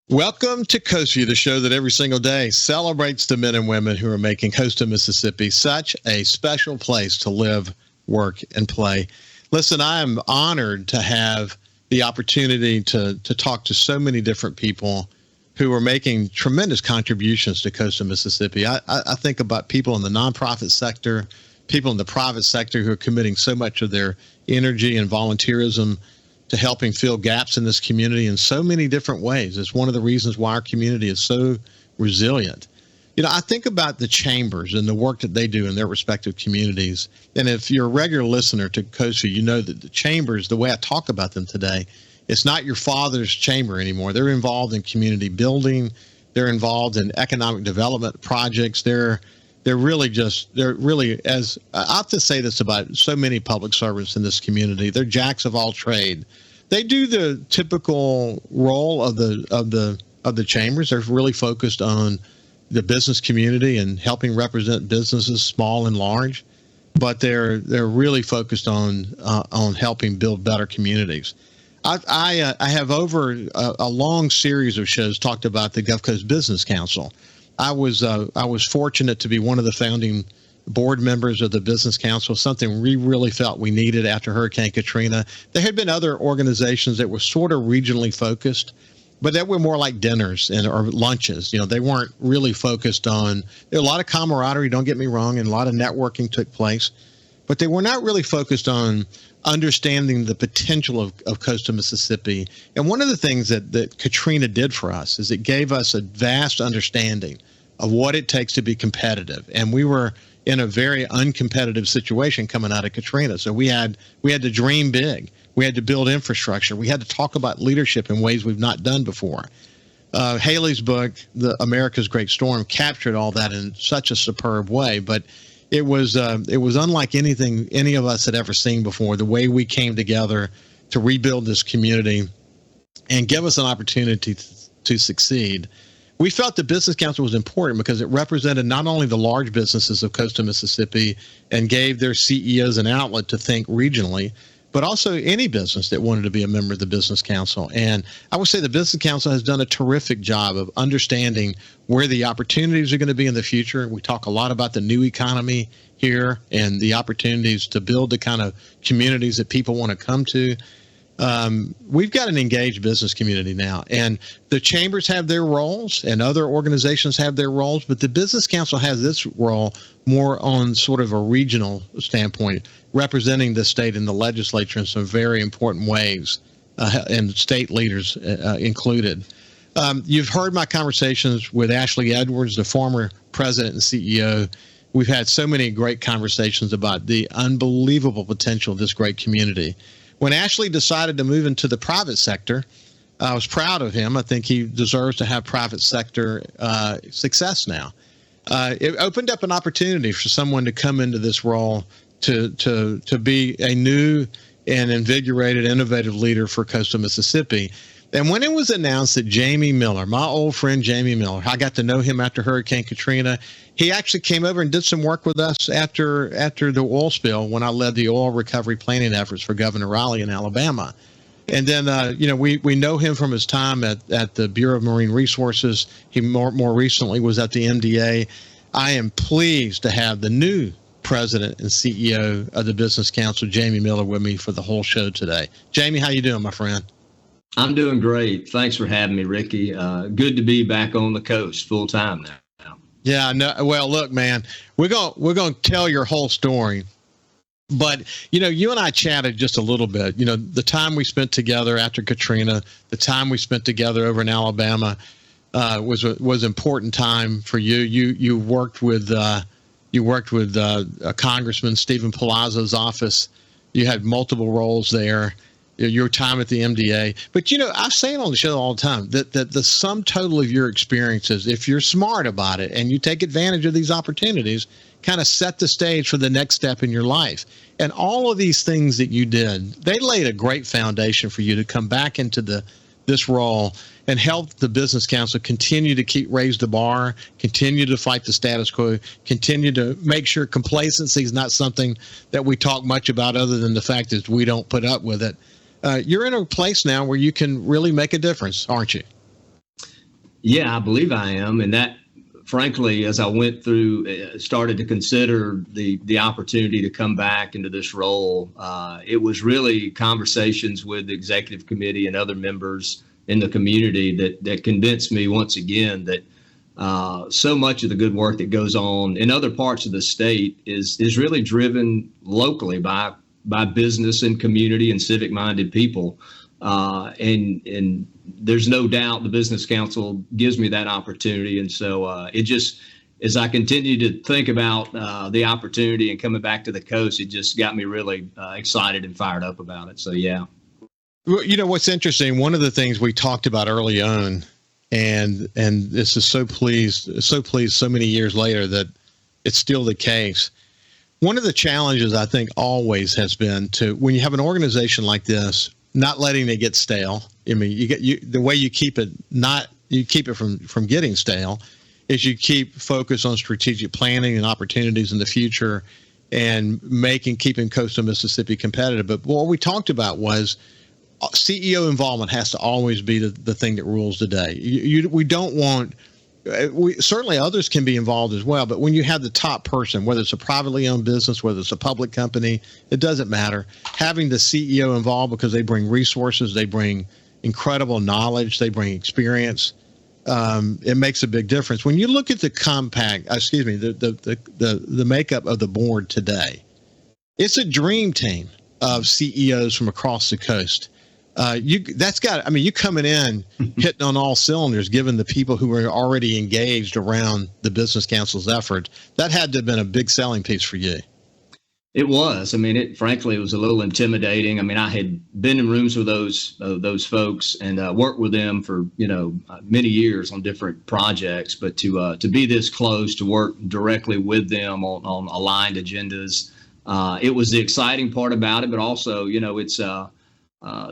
Welcome to Coast Vue, the show that every single day celebrates the men and women who are making coastal Mississippi such a special place to live, work, and play. Listen, I am honored to have the opportunity to talk to so many different people who are making tremendous contributions to coastal Mississippi. I think about people in the nonprofit sector, people in the private sector who are committing so much of their energy and volunteerism to helping fill gaps in this community in so many different ways. It's one of the reasons why our community is so resilient. You know, I think about the chambers and the work that they do in their respective communities. And if you're a regular listener to Coast Vue, you know that the chambers, the way I talk about them today, it's not your father's chamber anymore. They're involved in community building. They're involved in economic development projects. They're really, as I often say this about so many public servants in this community, they're jacks of all trade. They do the typical role of the chambers. They're really focused on the business community and helping represent businesses, small and large. But they're really focused on helping build better communities. I have over a long series of shows talked about the Gulf Coast Business Council. I was fortunate to be one of the founding board members of the Business Council, something we really felt we needed after Hurricane Katrina. There had been other organizations that were sort of regionally focused, but that were more like dinners or lunches. You know, they weren't really focused on. There was a lot of camaraderie, don't get me wrong, and a lot of networking took place, but they were not really focused on understanding the potential of coastal Mississippi. And one of the things that Katrina did for us is it gave us a vast understanding of what it takes to be competitive. And we were in a very uncompetitive situation coming out of Katrina. So we had to dream big. We had to build infrastructure. We had to talk about leadership in ways we've not done before. Haley's book, The America's Great Storm, captured all that in such a superb way. But it was unlike anything any of us had ever seen before, the way we came together to rebuild this community and give us an opportunity to succeed. We felt the Business Council was important because it represented not only the large businesses of coastal Mississippi and gave their CEOs an outlet to think regionally, but also any business that wanted to be a member of the Business Council. And I would say the Business Council has done a terrific job of understanding where the opportunities are going to be in the future. We talk a lot about the new economy here and the opportunities to build the kind of communities that people want to come to. We've got an engaged business community now, and the chambers have their roles and other organizations have their roles, but the Business Council has this role more on sort of a regional standpoint, representing the state in the legislature in some very important ways, and state leaders included. You've heard my conversations with Ashley Edwards, the former president and CEO. We've had so many great conversations about the unbelievable potential of this great community. When Ashley decided to move into the private sector, I was proud of him. I think he deserves to have private sector success now. It opened up an opportunity for someone to come into this role to be a new and invigorated, innovative leader for coastal Mississippi. And when it was announced that Jamie Miller, my old friend Jamie Miller, I got to know him after Hurricane Katrina. He actually came over and did some work with us after the oil spill when I led the oil recovery planning efforts for Governor Riley in Alabama. And then, we know him from his time at the Bureau of Marine Resources. He more recently was at the MDA. I am pleased to have the new president and CEO of the Business Council, Jamie Miller, with me for the whole show today. Jamie, how you doing, my friend? I'm doing great. Thanks for having me, Ricky. Good to be back on the coast full time now. Yeah, no. Well, look, man, we're going to tell your whole story, but you and I chatted just a little bit. The time we spent together after Katrina, the time we spent together over in Alabama, was important time for you. You worked with Congressman Stephen Palazzo's office. You had multiple roles there. Your time at the MDA. But, I say it on the show all the time that the sum total of your experiences, if you're smart about it and you take advantage of these opportunities, kind of set the stage for the next step in your life. And all of these things that you did, they laid a great foundation for you to come back into this role and help the Business Council continue to raise the bar, continue to fight the status quo, continue to make sure complacency is not something that we talk much about other than the fact that we don't put up with it. You're in a place now where you can really make a difference, aren't you? Yeah, I believe I am. And that, frankly, as I went through, started to consider the opportunity to come back into this role, it was really conversations with the executive committee and other members in the community that convinced me once again that so much of the good work that goes on in other parts of the state is really driven locally by business and community and civic minded people. And there's no doubt the Business Council gives me that opportunity. And so it just, as I continue to think about the opportunity and coming back to the coast, it just got me really excited and fired up about it. So, yeah. Well, you know, what's interesting, one of the things we talked about early on, and this is so pleased so many years later that it's still the case. One of the challenges I think always has been to, when you have an organization like this, not letting it get stale. I mean, the way you keep it from getting stale is you keep focus on strategic planning and opportunities in the future and keeping coastal Mississippi competitive. But what we talked about was CEO involvement has to always be the thing that rules the day. We don't want, certainly others can be involved as well, but when you have the top person, whether it's a privately owned business, whether it's a public company, it doesn't matter. Having the CEO involved, because they bring resources, they bring incredible knowledge, they bring experience, it makes a big difference. When you look at the the makeup of the board today, it's a dream team of CEOs from across the coast. You coming in hitting on all cylinders, given the people who are already engaged around the Business Council's effort. That had to have been a big selling piece for you. It was. I mean, frankly, it was a little intimidating. I mean, I had been in rooms with those folks and worked with them for, many years on different projects. But to be this close, to work directly with them on aligned agendas, it was the exciting part about it. But also, it's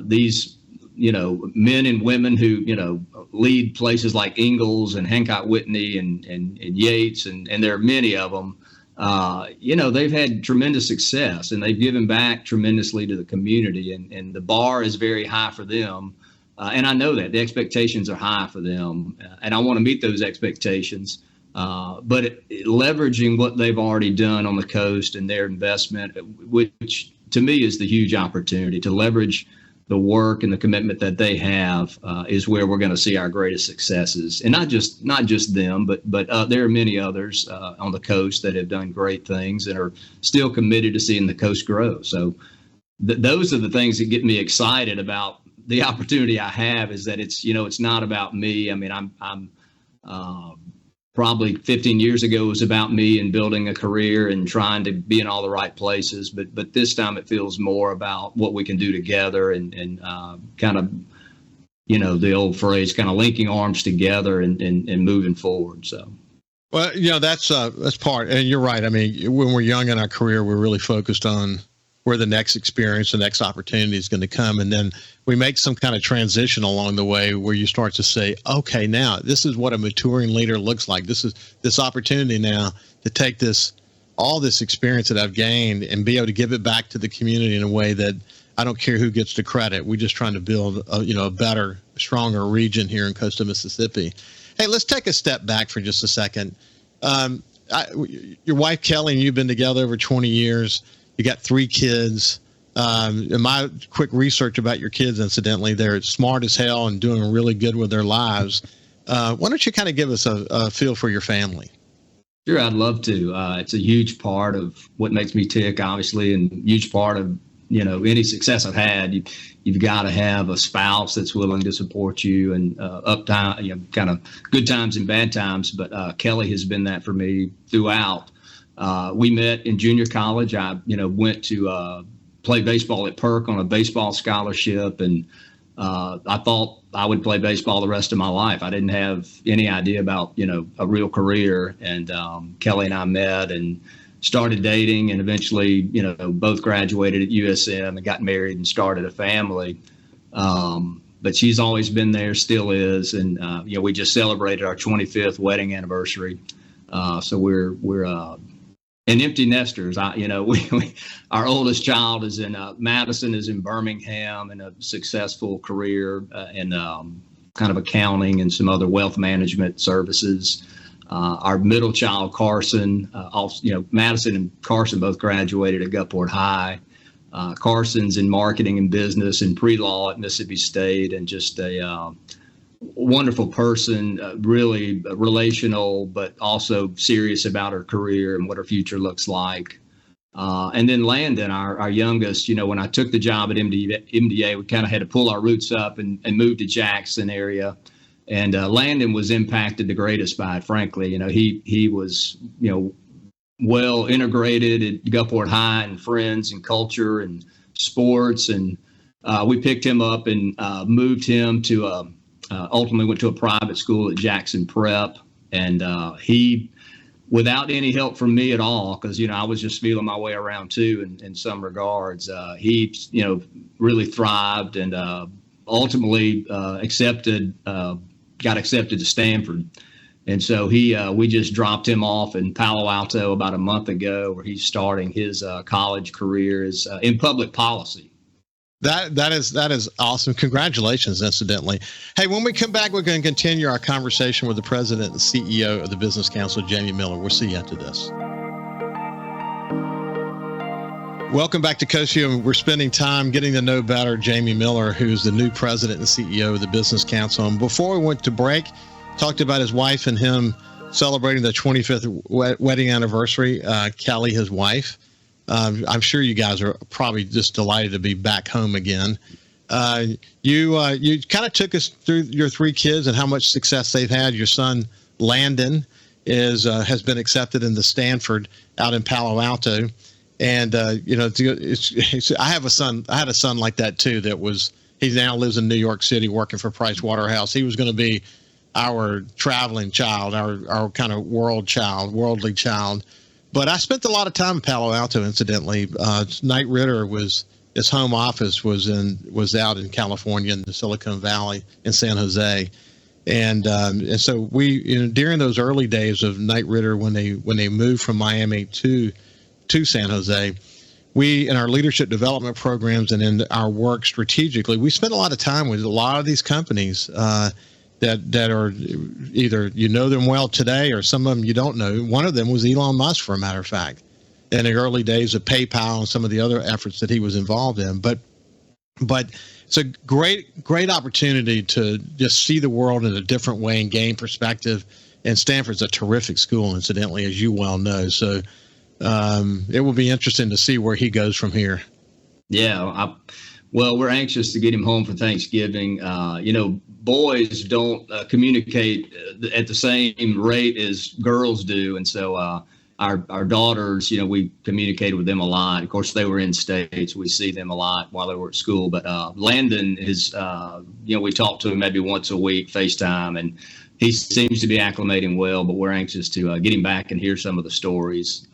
these, men and women who, lead places like Ingalls and Hancock Whitney and Yates, and there are many of them. They've had tremendous success and they've given back tremendously to the community, and the bar is very high for them. And I know that the expectations are high for them, and I want to meet those expectations. But leveraging what they've already done on the coast and their investment, which to me is the huge opportunity to leverage the work and the commitment that they have, is where we're going to see our greatest successes. And not just them, but there are many others on the coast that have done great things and are still committed to seeing the coast grow. So those are the things that get me excited about the opportunity I have, is that it's not about me. I mean, I'm probably 15 years ago, it was about me and building a career and trying to be in all the right places. But this time it feels more about what we can do together and kind of, the old phrase, kind of linking arms together and moving forward. So. Well, that's part, and you're right. I mean, when we're young in our career, we're really focused on where the next experience, the next opportunity is going to come. And then we make some kind of transition along the way where you start to say, okay, now this is what a maturing leader looks like. This is this opportunity now to take all this experience that I've gained and be able to give it back to the community in a way that I don't care who gets the credit. We're just trying to build a better, stronger region here in coastal Mississippi. Hey, let's take a step back for just a second. Your wife, Kelly, and you've been together over 20 years. You got 3 kids. In my quick research about your kids, incidentally, they're smart as hell and doing really good with their lives. Why don't you kind of give us a feel for your family? Sure, I'd love to. It's a huge part of what makes me tick, obviously, and huge part of any success I've had. You've got to have a spouse that's willing to support you and uptime, kind of good times and bad times. But Kelly has been that for me throughout. We met in junior college. I, went to play baseball at Perk on a baseball scholarship, and I thought I would play baseball the rest of my life. I didn't have any idea about, a real career. And Kelly and I met and started dating, and eventually, both graduated at USM and got married and started a family. But she's always been there, still is. And, we just celebrated our 25th wedding anniversary. So we're and empty nesters. Our oldest child is in Madison, is in Birmingham, and a successful career, and kind of accounting and some other wealth management services. Our middle child, Carson, also, Madison and Carson both graduated at Gulfport High. Carson's in marketing and business and pre-law at Mississippi State, and just a wonderful person, really relational, but also serious about her career and what her future looks like. And then Landon, our youngest, when I took the job at MDA, we kind of had to pull our roots up and move to Jackson area. And Landon was impacted the greatest by it, frankly. He was, well integrated at Gulfport High and friends and culture and sports. And we picked him up and moved him to ultimately went to a private school at Jackson Prep. And he, without any help from me at all, because, I was just feeling my way around too in some regards, he, really thrived and ultimately got accepted to Stanford. And so we just dropped him off in Palo Alto about a month ago, where he's starting his college career in public policy. That is awesome. Congratulations, incidentally. Hey, when we come back, we're going to continue our conversation with the president and CEO of the Business Council, Jamie Miller. We'll see you after this. Welcome back to Coast Vue. We're spending time getting to know better Jamie Miller, who's the new president and CEO of the Business Council. And before we went to break, talked about his wife and him celebrating the 25th wedding anniversary. Kelly, his wife. I'm sure you guys are probably just delighted to be back home again. You kind of took us through your three kids and how much success they've had. Your son Landon has been accepted into Stanford out in Palo Alto, and I had a son like that too. He now lives in New York City working for Price Waterhouse. He was going to be our traveling child, our kind of worldly child. But I spent a lot of time in Palo Alto, incidentally. Knight Ridder his home office was out in California in the Silicon Valley in San Jose. And so we, during those early days of Knight Ridder, when they moved from Miami to San Jose, we, in our leadership development programs and in our work strategically, we spent a lot of time with a lot of these companies that are either them well today or some of them you don't know. One of them was Elon Musk, for a matter of fact, in the early days of PayPal and some of the other efforts that he was involved in. But it's a great opportunity to just see the world in a different way and gain perspective. And Stanford's a terrific school, incidentally, as you well know. So it will be interesting to see where he goes from here. Yeah, well, we're anxious to get him home for Thanksgiving. Boys don't communicate at the same rate as girls do. And so our daughters, we communicated with them a lot. Of course, they were in States. We see them a lot while they were at school. But Landon is, we talk to him maybe once a week, FaceTime, and he seems to be acclimating well, but we're anxious to get him back and hear some of the stories.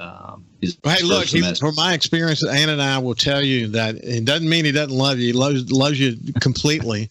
Hey, look, from my experience, Ann and I will tell you that it doesn't mean he doesn't love you. He loves you completely,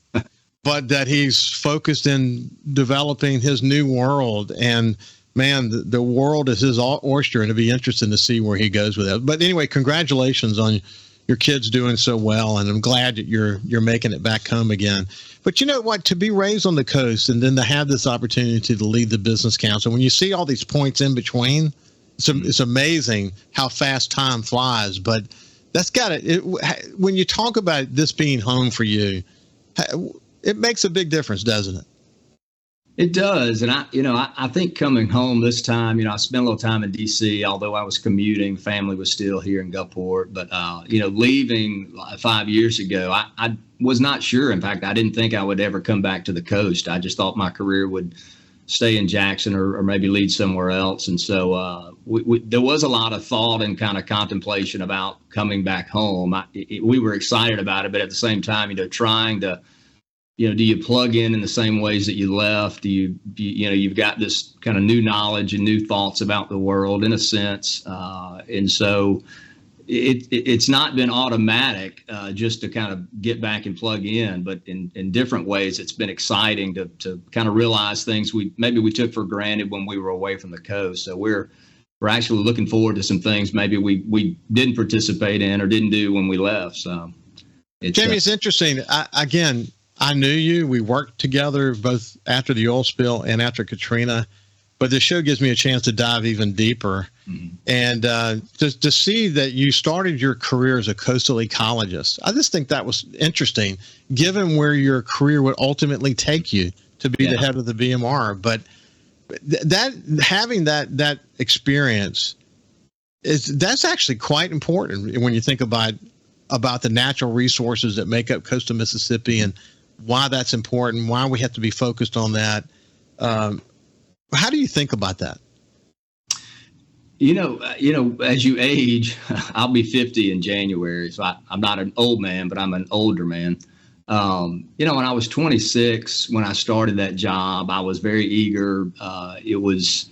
but that he's focused in developing his new world. And, man, the world is his oyster, and it'll be interesting to see where he goes with that. But anyway, congratulations on your kids doing so well, and I'm glad that you're making it back home again. But you know what? To be raised on the coast and then to have this opportunity to lead the Business Council, when you see all these points in between, it's amazing how fast time flies. But that's got it. When you talk about this being home for you, it makes a big difference, doesn't it? It does. And I think coming home this time, I spent a little time in DC, although I was commuting, family was still here in Gulfport. But, leaving 5 years ago, I was not sure. In fact, I didn't think I would ever come back to the coast. I just thought my career would stay in Jackson or maybe lead somewhere else. And so there was a lot of thought and kind of contemplation about coming back home. We were excited about it, but at the same time, trying to, do you plug in the same ways that you left? You've got this kind of new knowledge and new thoughts about the world in a sense. And so it's not been automatic just to kind of get back and plug in, but in different ways, it's been exciting to kind of realize things we took for granted when we were away from the coast. So we're actually looking forward to some things maybe we didn't participate in or didn't do when we left. So Jamie, it's interesting. I knew you. We worked together both after the oil spill and after Katrina. But the show gives me a chance to dive even deeper. Mm-hmm. And to see that you started your career as a coastal ecologist. I just think that was interesting, given where your career would ultimately take you to be the head of the BMR. But that having that experience that's actually quite important when you think about the natural resources that make up coastal Mississippi and why that's important, why we have to be focused on that. How do you think about that? You know, as you age, I'll be 50 in January, so I'm not an old man, but I'm an older man. When I was 26, when I started that job, I was very eager. It was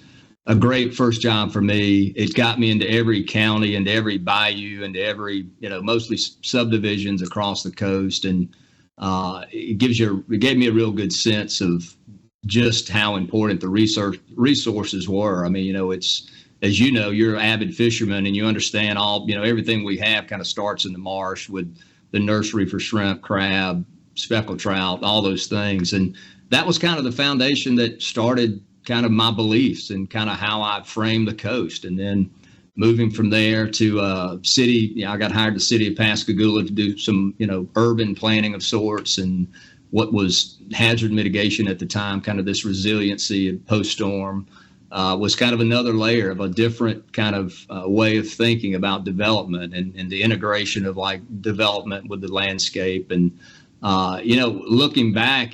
a great first job for me. It got me into every county, into every bayou, into every, mostly subdivisions across the coast. And it gave me a real good sense of just how important the resources were. I mean, it's, as you know, you're an avid fisherman and you understand everything we have kind of starts in the marsh with the nursery for shrimp, crab, speckled trout, all those things. And that was kind of the foundation that started kind of my beliefs and kind of how I framed the coast. And then moving from there to city, I got hired to the city of Pascagoula to do some, urban planning of sorts and what was hazard mitigation at the time, kind of this resiliency post-storm. Was kind of another layer of a different kind of way of thinking about development and the integration of like development with the landscape. And, looking back,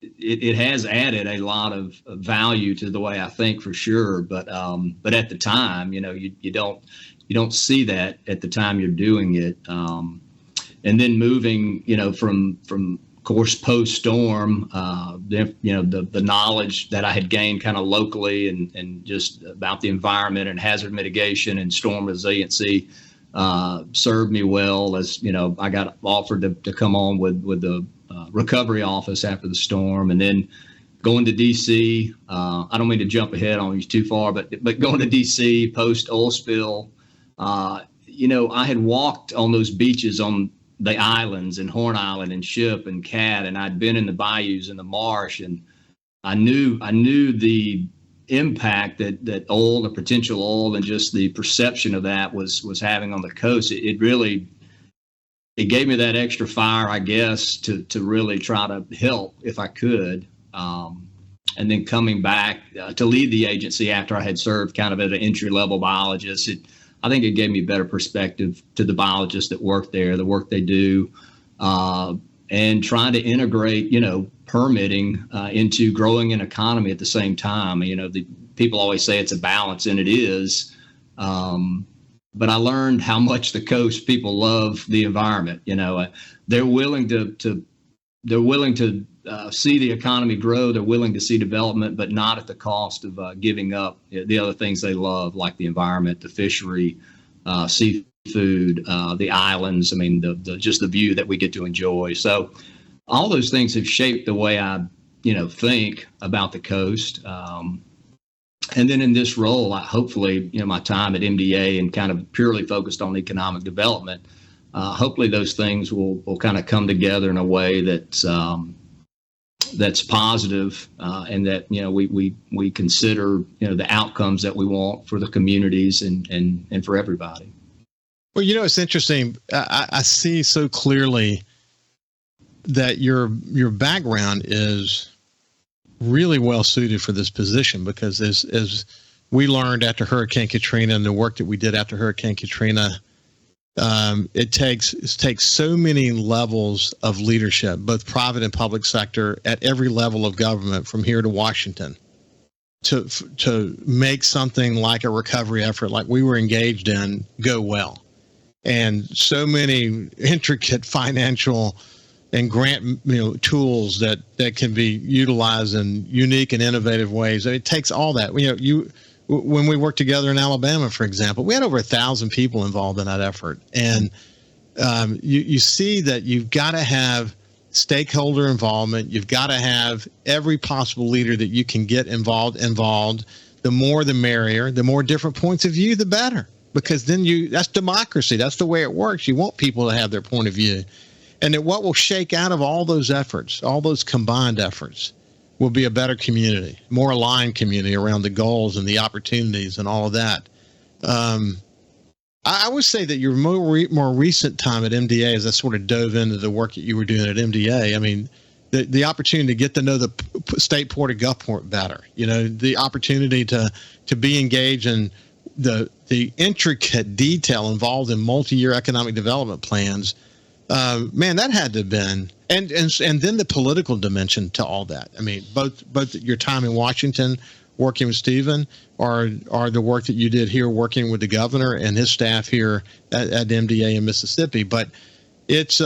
it has added a lot of value to the way I think for sure. But at the time, you don't see that at the time you're doing it. And then moving, from of course, post-storm, the knowledge that I had gained kind of locally and just about the environment and hazard mitigation and storm resiliency served me well as, I got offered to come on with the recovery office after the storm. And then going to D.C., I don't mean to jump ahead on you too far, but going to D.C. post-oil spill, I had walked on those beaches on the islands and Horn Island and Ship and Cat, and I'd been in the bayous and the marsh, and I knew the impact that oil, the potential oil, and just the perception of that was having on the coast. It really gave me that extra fire, I guess, to really try to help if I could. And then coming back to lead the agency after I had served kind of as an entry-level biologist, I think it gave me better perspective to the biologists that work there, the work they do, and trying to integrate, permitting into growing an economy at the same time. The people always say it's a balance, and it is. But I learned how much the coast people love the environment. They're willing to see the economy grow. They're willing to see development, but not at the cost of giving up the other things they love, like the environment, the fishery, seafood, the islands. I mean, just the view that we get to enjoy. So all those things have shaped the way I, think about the coast. And then in this role, hopefully, my time at MDA and kind of purely focused on economic development, hopefully those things will kind of come together in a way that's positive, and that we consider the outcomes that we want for the communities and for everybody. Well, it's interesting. I see so clearly that your background is really well suited for this position, because as we learned after Hurricane Katrina and the work that we did after Hurricane Katrina, it takes so many levels of leadership, both private and public sector, at every level of government from here to Washington, to make something like a recovery effort like we were engaged in go well. And so many intricate financial and grant tools that can be utilized in unique and innovative ways. It takes all that. When we worked together in Alabama, for example, we had over 1,000 people involved in that effort. And you see that you've got to have stakeholder involvement. You've got to have every possible leader that you can get involved. The more, the merrier. The more different points of view, the better. Because then that's democracy. That's the way it works. You want people to have their point of view. and that what will shake out of all those efforts, all those combined efforts, will be a better community, more aligned community around the goals and the opportunities and all of that. I would say that your more recent time at MDA, as I sort of dove into the work that you were doing at MDA, I mean, the opportunity to get to know the state port of Gulfport better, the opportunity to be engaged in the intricate detail involved in multi-year economic development plans, man, that had to have been, and then the political dimension to all that. I mean, both your time in Washington working with Stephen or the work that you did here working with the governor and his staff here at MDA in Mississippi. But it's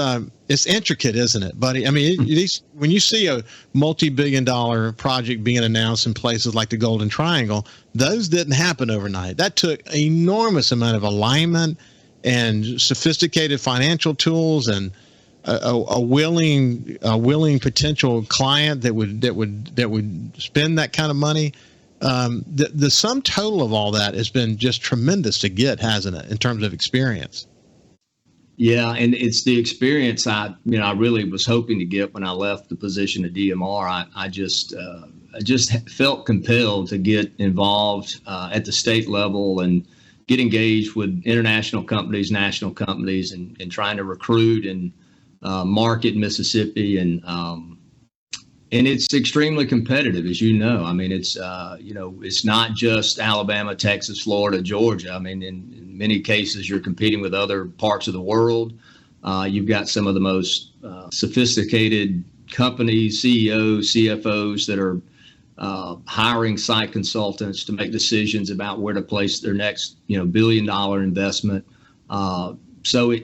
intricate, isn't it, buddy? I mean, when you see a multi-billion-dollar project being announced in places like the Golden Triangle, those didn't happen overnight. That took an enormous amount of alignment and sophisticated financial tools and a willing potential client that would spend that kind of money. The sum total of all that has been just tremendous to get, hasn't it, in terms of experience? Yeah, and it's the experience I really was hoping to get when I left the position at DMR. I just felt compelled to get involved at the state level and get engaged with international companies, national companies, and trying to recruit and market Mississippi, and it's extremely competitive, as you know. I mean, it's it's not just Alabama, Texas, Florida, Georgia. I mean, in many cases, you're competing with other parts of the world. You've got some of the most sophisticated companies, CEOs, CFOs that are hiring site consultants to make decisions about where to place their next, billion-dollar investment. So,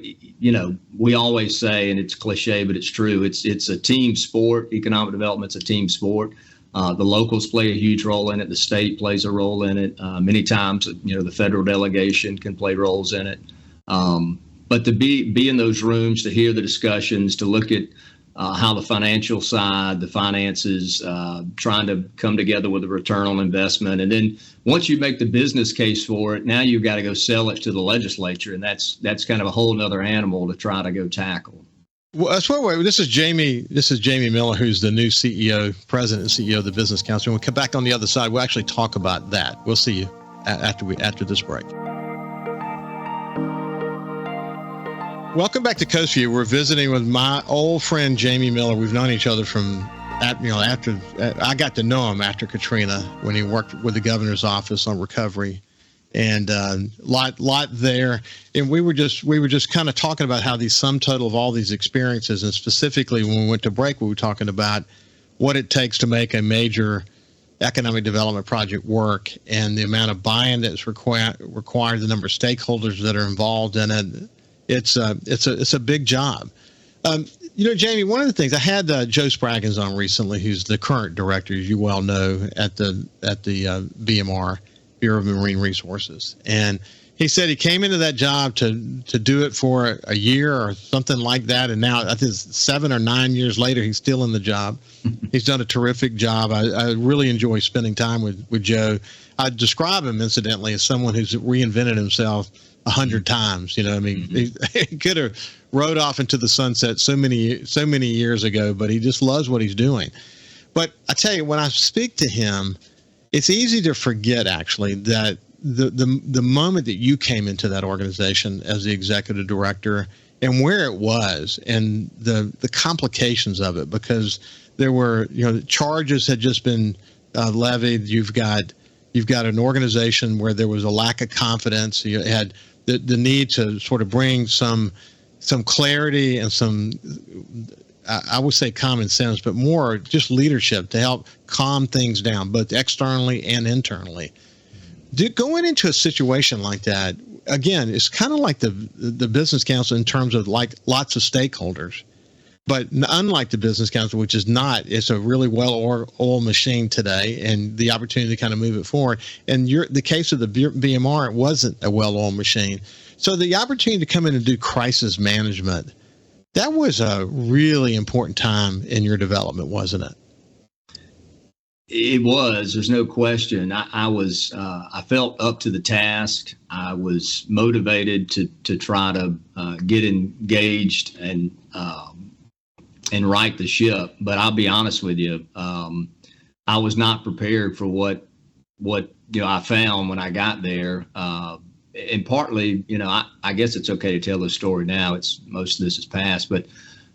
we always say, and it's cliche, but it's true, it's a team sport. Economic development's a team sport. The locals play a huge role in it. The state plays a role in it. Many times, the federal delegation can play roles in it. But to be in those rooms, to hear the discussions, to look at how the financial side, the finances, trying to come together with a return on investment. And then once you make the business case for it, now you've got to go sell it to the legislature. And that's kind of a whole nother animal to try to go tackle. Well, this is Jamie Miller, who's the new president and CEO of the Business Council. When we come back on the other side, we'll actually talk about that. We'll see you after this break. Welcome back to Coast Vue. We're visiting with my old friend Jamie Miller. We've known each other after I got to know him after Katrina, when he worked with the governor's office on recovery, and lot there. And we were just kind of talking about how the sum total of all these experiences, and specifically when we went to break, we were talking about what it takes to make a major economic development project work, and the amount of buy-in that's required, the number of stakeholders that are involved in it. It's a big job. Jamie, one of the things I had Joe Spraggins on recently, who's the current director, as you well know, at the BMR, Bureau of Marine Resources, and he said he came into that job to do it for a year or something like that, and now I think 7 or 9 years later, he's still in the job. He's done a terrific job. I really enjoy spending time with Joe. I describe him, incidentally, as someone who's reinvented himself 100 times. He could have rode off into the sunset so many years ago, but he just loves what he's doing. But I tell you, when I speak to him, it's easy to forget, actually, that the moment that you came into that organization as the executive director, and where it was, and the complications of it, because there were charges had just been levied. You've got an organization where there was a lack of confidence. You had the need to sort of bring some clarity and some, I would say, common sense, but more just leadership to help calm things down, both externally and internally. Going into a situation like that, again, it's kind of like the Business Council in terms of like lots of stakeholders, but unlike the Business Council, which is not, it's a really well-oiled machine today, and the opportunity to kind of move it forward. And the case of the BMR, it wasn't a well-oiled machine. So the opportunity to come in and do crisis management, that was a really important time in your development, wasn't it? It was. There's no question. I felt up to the task. I was motivated to try to get engaged and right the ship. But I'll be honest with you, I was not prepared for what I found when I got there. And partly, I guess it's okay to tell the story now. Most of this is past, but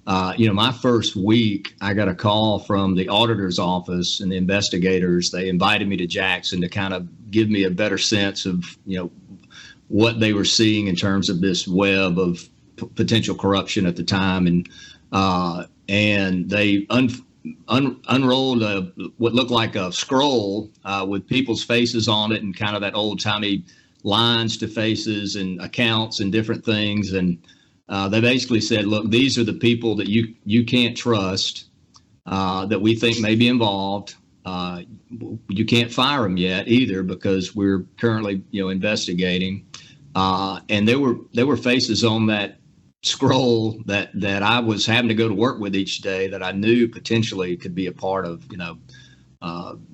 my first week, I got a call from the auditor's office and the investigators. They invited me to Jackson to kind of give me a better sense of, what they were seeing in terms of this web of potential corruption at the time. And they unrolled what looked like a scroll with people's faces on it and kind of that old timey lines to faces and accounts and different things. And they basically said, look, these are the people that you can't trust, that we think may be involved. You can't fire them yet either because we're currently, investigating. And there were faces on that scroll that I was having to go to work with each day that I knew potentially could be a part of,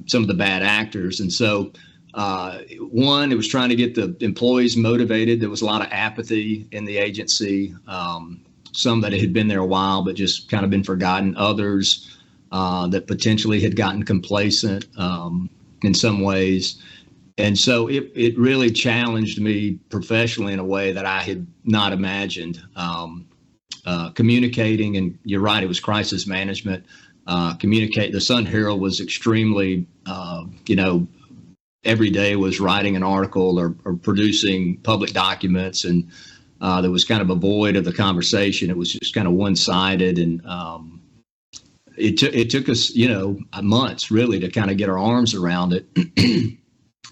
some of the bad actors. And so, it was trying to get the employees motivated. There was a lot of apathy in the agency. Some that had been there a while, but just kind of been forgotten. Others that potentially had gotten complacent in some ways. And so it really challenged me professionally in a way that I had not imagined. Communicating, and you're right, it was crisis management. The Sun Herald was extremely, every day was writing an article or producing public documents, and there was kind of a void of the conversation. It was just kind of one-sided, and it took us, months really to kind of get our arms around it.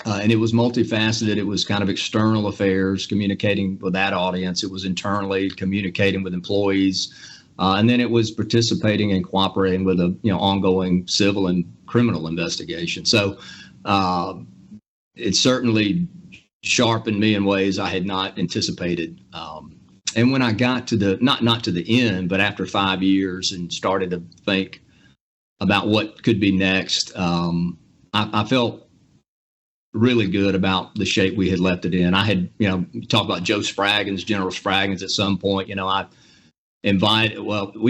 And it was multifaceted. It was kind of external affairs, communicating with that audience. It was internally communicating with employees. And then it was participating and cooperating with ongoing civil and criminal investigation. So it certainly sharpened me in ways I had not anticipated. And when I got to not to the end, but after 5 years and started to think about what could be next, I felt really good about the shape we had left it in. I had, talked about Joe Spraggins, General Spraggins at some point, we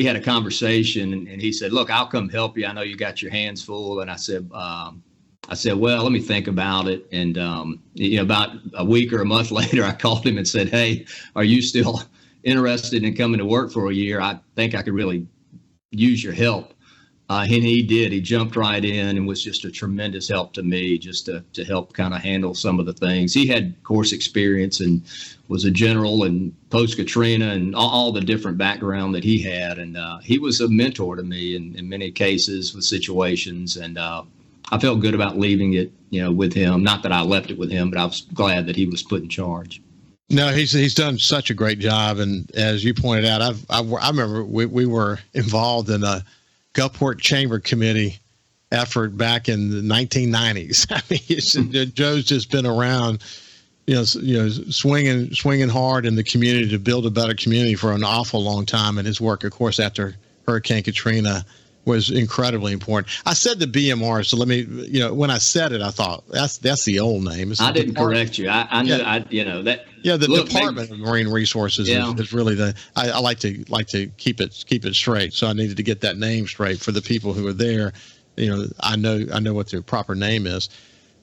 had a conversation and he said, look, I'll come help you. I know you got your hands full. And I said, well, let me think about it. And, about a week or a month later, I called him and said, hey, are you still interested in coming to work for a year? I think I could really use your help. And he did. He jumped right in and was just a tremendous help to me, just to help kind of handle some of the things. He had course experience and was a general and post-Katrina and all the different background that he had. And he was a mentor to me in many cases with situations. And I felt good about leaving it, with him. Not that I left it with him, but I was glad that he was put in charge. No, he's done such a great job. And as you pointed out, I remember we were involved in a Gulfport Chamber Committee effort back in the 1990s. I mean, Joe's just been around, swinging hard in the community to build a better community for an awful long time. And his work, of course, after Hurricane Katrina was incredibly important. I said the BMR, so let me, when I said it, I thought that's the old name. I didn't correct you. I knew, that. Yeah, the Department of Marine Resources is really I like to keep it straight. So I needed to get that name straight for the people who are there. I know what their proper name is.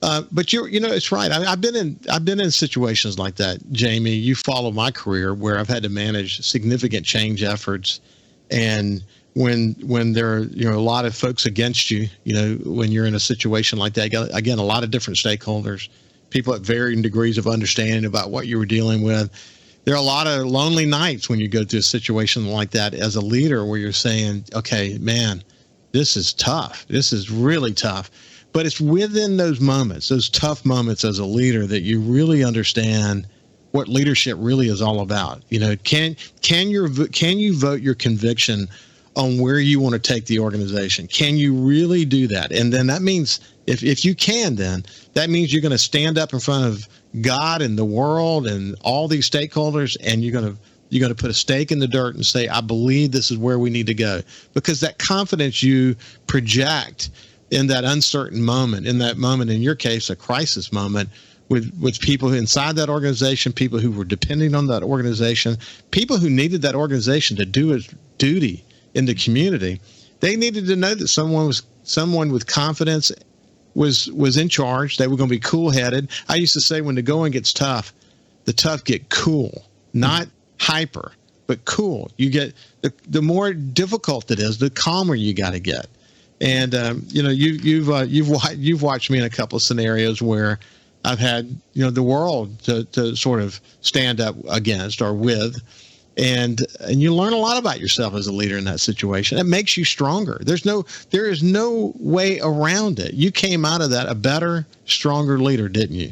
But it's right. I've been in situations like that, Jamie. You follow my career where I've had to manage significant change efforts, and when there are a lot of folks against you, when you're in a situation like that, again, a lot of different stakeholders, people at varying degrees of understanding about what you were dealing with. There are a lot of lonely nights when you go through a situation like that as a leader where you're saying, okay, man, this is tough. This is really tough. But it's within those moments, those tough moments as a leader, that you really understand what leadership really is all about. Can you vote your conviction on where you want to take the organization? Can you really do that? And then that means if you can, then that means you're going to stand up in front of God and the world and all these stakeholders, and you're going to put a stake in the dirt and say, I believe this is where we need to go. Because that confidence you project in that uncertain moment, in that moment, in your case, a crisis moment, with people inside that organization, people who were depending on that organization, people who needed that organization to do its duty in the community. They needed to know that someone with confidence was in charge. They were going to be cool-headed. I used to say, when the going gets tough, the tough get cool, not hyper, but cool. You get the more difficult it is, the calmer you got to get. And you've watched me in a couple of scenarios where I've had the world to sort of stand up against or with, and you learn a lot about yourself as a leader in that situation. It makes you stronger. There is no way around it. You came out of that a better, stronger leader, didn't you?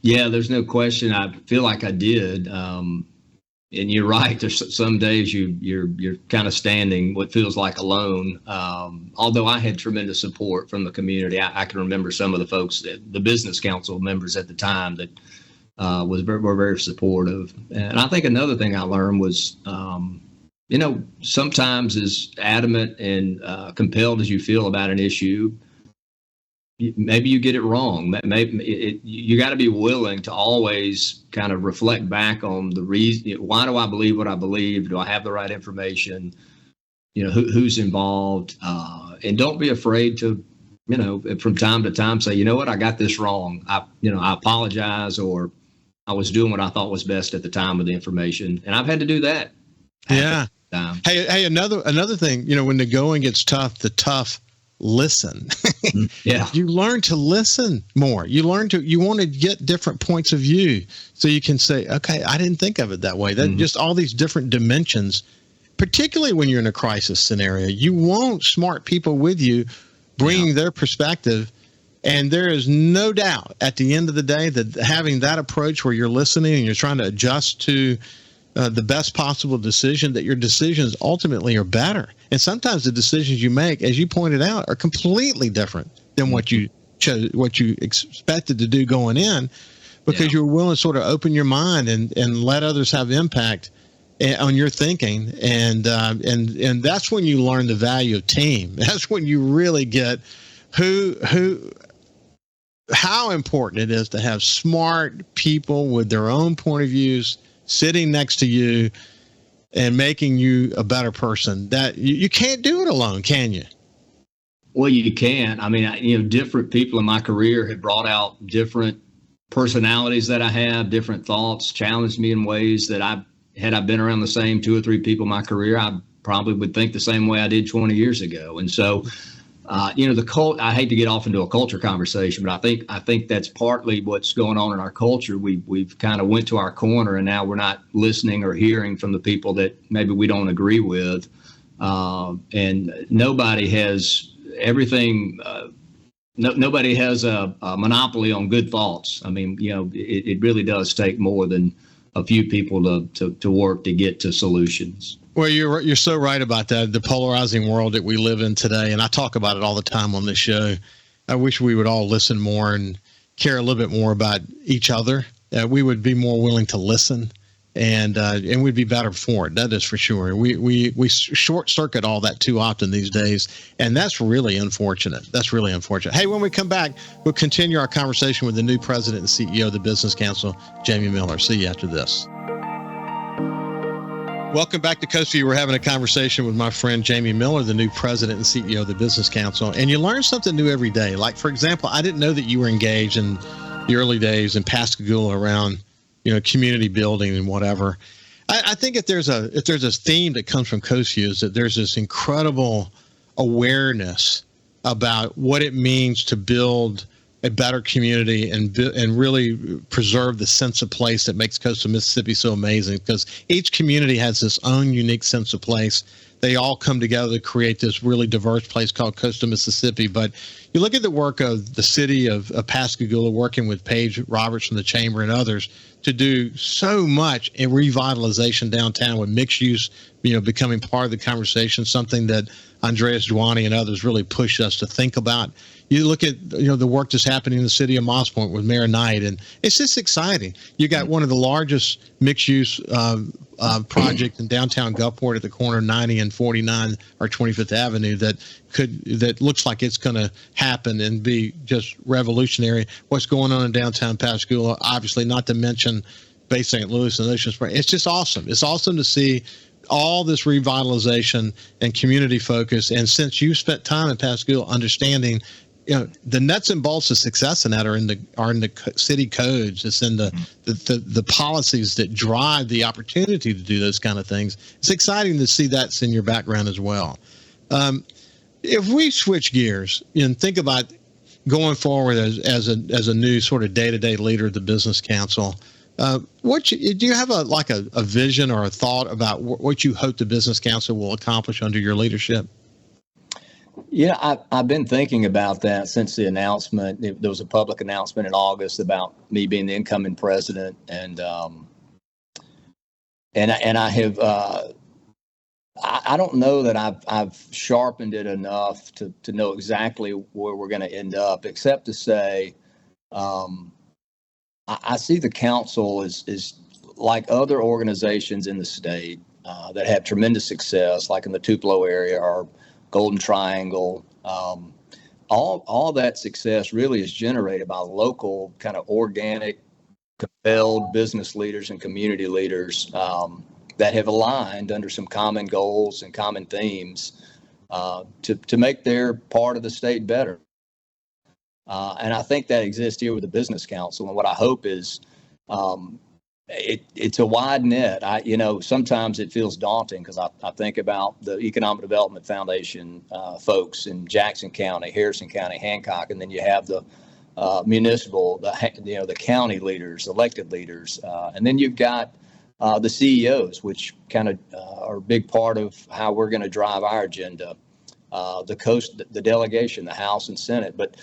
Yeah, there's no question. I feel like I did. And you're right. There's some days you're kind of standing what feels like alone. Although I had tremendous support from the community. I can remember some of the folks, the business council members at the time, that were very supportive. And I think another thing I learned was, sometimes as adamant and compelled as you feel about an issue, maybe you get it wrong. Maybe you got to be willing to always kind of reflect back on the reason. Why do I believe what I believe? Do I have the right information? Who's involved? And don't be afraid to, from time to time say, you know what, I got this wrong. I apologize, or I was doing what I thought was best at the time with the information. And I've had to do that. Yeah. Hey, another thing, when the going gets tough, the tough listen. Yeah. You learn to listen more. You want to get different points of view so you can say, okay, I didn't think of it that way. That just all these different dimensions, particularly when you're in a crisis scenario. You want smart people with you bringing their perspective. And there is no doubt at the end of the day that having that approach where you're listening and you're trying to adjust to the best possible decision, that your decisions ultimately are better. And sometimes the decisions you make, as you pointed out, are completely different than what you chose, what you expected to do going in, because you're willing to sort of open your mind and let others have impact on your thinking. And that's when you learn the value of team. That's when you really get how important it is to have smart people with their own point of views sitting next to you and making you a better person. That you can't do it alone, can you? Well, you can. I mean, different people in my career have brought out different personalities that I have, different thoughts, challenged me in ways that had I been around the same 2 or 3 people in my career, I probably would think the same way I did 20 years ago. And so, I hate to get off into a culture conversation, but I think that's partly what's going on in our culture. We've kind of went to our corner, and now we're not listening or hearing from the people that maybe we don't agree with. And nobody has everything. Nobody has a monopoly on good thoughts. I mean, it really does take more than a few people to work to get to solutions. Well, you're so right about that. The polarizing world that we live in today, and I talk about it all the time on this show. I wish we would all listen more and care a little bit more about each other. We would be more willing to listen, and we'd be better for it. That is for sure. We short circuit all that too often these days, and that's really unfortunate. Hey, when we come back, we'll continue our conversation with the new president and CEO of the Business Council, Jamie Miller. See you after this. Welcome back to Coast Vue. We're having a conversation with my friend Jamie Miller, the new president and CEO of the Business Council. And you learn something new every day. Like, for example, I didn't know that you were engaged in the early days in Pascagoula around, community building and whatever. I think if there's a theme that comes from Coast Vue, is that there's this incredible awareness about what it means to build a better community and really preserve the sense of place that makes coastal Mississippi so amazing, because each community has its own unique sense of place. They all come together to create this really diverse place called coastal Mississippi. But you look at the work of the city of Pascagoula, working with Paige Roberts from the Chamber and others to do so much in revitalization downtown, with mixed use, becoming part of the conversation, something that Andreas Dwani and others really pushed us to think about. You look at the work that's happening in the city of Moss Point with Mayor Knight, and it's just exciting. You got one of the largest mixed-use project in downtown Gulfport at the corner of 90 and 49 or 25th Avenue that looks like it's going to happen and be just revolutionary. What's going on in downtown Pascagoula, obviously, not to mention Bay St. Louis and Ocean Spray. It's just awesome. It's awesome to see all this revitalization and community focus. And since you spent time in Pascagoula understanding, the nuts and bolts of success in that are in the city codes. It's in the policies that drive the opportunity to do those kind of things. It's exciting to see that's in your background as well. If we switch gears and think about going forward as a new sort of day-to-day leader of the Business Council, do you have a vision or a thought about what you hope the Business Council will accomplish under your leadership? Yeah, I've been thinking about that since the announcement. There was a public announcement in August about me being the incoming president, and I have I don't know that I've sharpened it enough to know exactly where we're going to end up, except to say I see the council is like other organizations in the state that have tremendous success, like in the Tupelo area or Golden Triangle. All that success really is generated by local kind of organic, compelled business leaders and community leaders that have aligned under some common goals and common themes to make their part of the state better. And I think that exists here with the Business Council. And what I hope is it's a wide net. Sometimes it feels daunting because I think about the Economic Development Foundation folks in Jackson County, Harrison County, Hancock, and then you have the municipal, the county leaders, elected leaders, and then you've got the CEOs, which kind of are a big part of how we're going to drive our agenda. The delegation, the House and Senate, but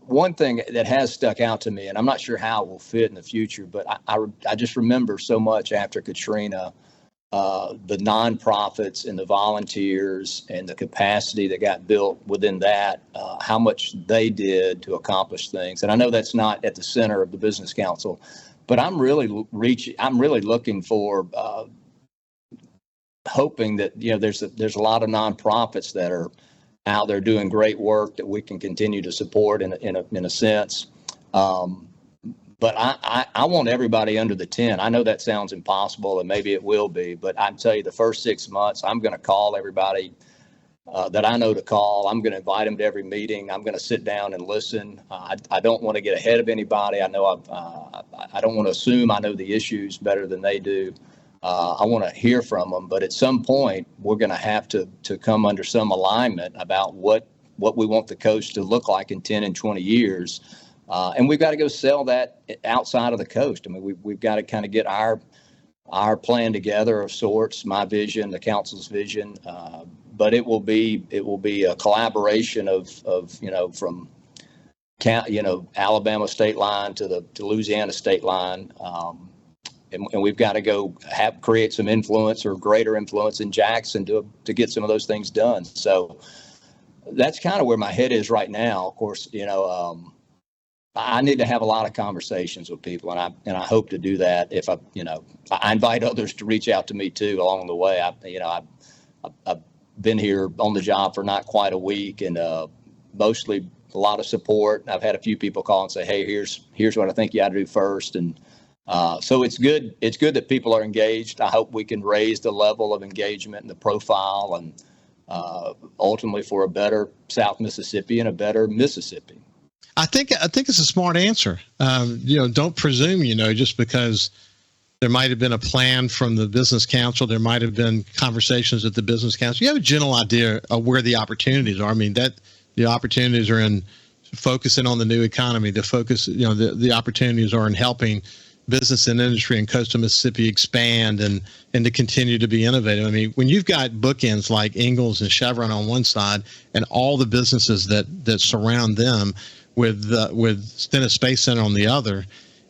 one thing that has stuck out to me, and I'm not sure how it will fit in the future, but I just remember so much after Katrina, the nonprofits and the volunteers and the capacity that got built within that, how much they did to accomplish things. And I know that's not at the center of the Business Council, but I'm really looking for, hoping that there's a lot of nonprofits that are out there doing great work that we can continue to support in a sense. But I want everybody under the tent. I know that sounds impossible, and maybe it will be, but I tell you, the first 6 months, I'm going to call everybody that I know to call. I'm going to invite them to every meeting. I'm going to sit down and listen. I don't want to get ahead of anybody. I know I don't want to assume I know the issues better than they do. I want to hear from them, but at some point we're going to have to come under some alignment about what we want the coast to look like in 10 and 20 years. And we've got to go sell that outside of the coast. I mean, we've got to kind of get our plan together of sorts, my vision, the council's vision. But it will be a collaboration of from Alabama state line to the Louisiana state line. And we've got to go create some influence or greater influence in Jackson to get some of those things done. So that's kind of where my head is right now. Of course, I need to have a lot of conversations with people, and I hope to do that. If I invite others to reach out to me too along the way. I've been here on the job for not quite a week, and mostly a lot of support. I've had a few people call and say, "Hey, here's what I think you ought to do first," and so it's good. It's good that people are engaged. I hope we can raise the level of engagement and the profile, and ultimately for a better South Mississippi and a better Mississippi. I think it's a smart answer. Don't presume, just because there might have been a plan from the Business Council, there might have been conversations at the Business Council. You have a general idea of where the opportunities are. I mean, that the opportunities are in focusing on the new economy. The opportunities are in helping business and industry in coastal Mississippi expand and to continue to be innovative. I mean, when you've got bookends like Ingalls and Chevron on one side and all the businesses that surround them with Stennis Space Center on the other,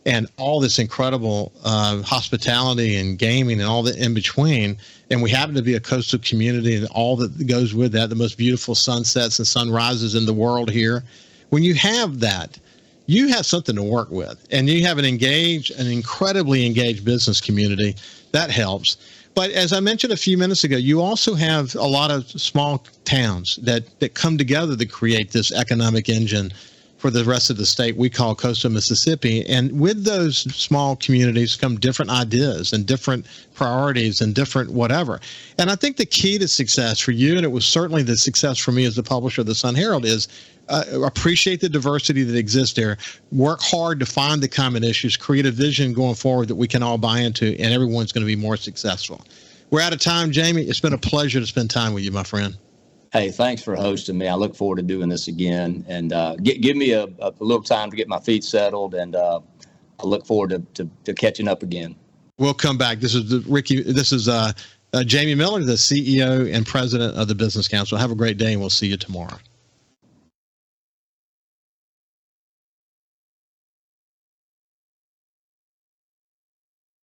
and all this incredible hospitality and gaming and all that in between, and we happen to be a coastal community and all that goes with that, the most beautiful sunsets and sunrises in the world here. When you have that, you have something to work with, and you have an incredibly engaged business community. That helps. But as I mentioned a few minutes ago, you also have a lot of small towns that come together to create this economic engine for the rest of the state we call coastal Mississippi. And with those small communities come different ideas and different priorities and different whatever. And I think the key to success for you, and it was certainly the success for me as the publisher of the Sun Herald, is appreciate the diversity that exists there, work hard to find the common issues, create a vision going forward that we can all buy into, and everyone's going to be more successful. We're out of time, Jamie. It's been a pleasure to spend time with you, my friend. Hey, thanks for hosting me. I look forward to doing this again, and give me a little time to get my feet settled, and I look forward to catching up again. We'll come back. This is Jamie Miller, the CEO and president of the Business Council. Have a great day, and we'll see you tomorrow.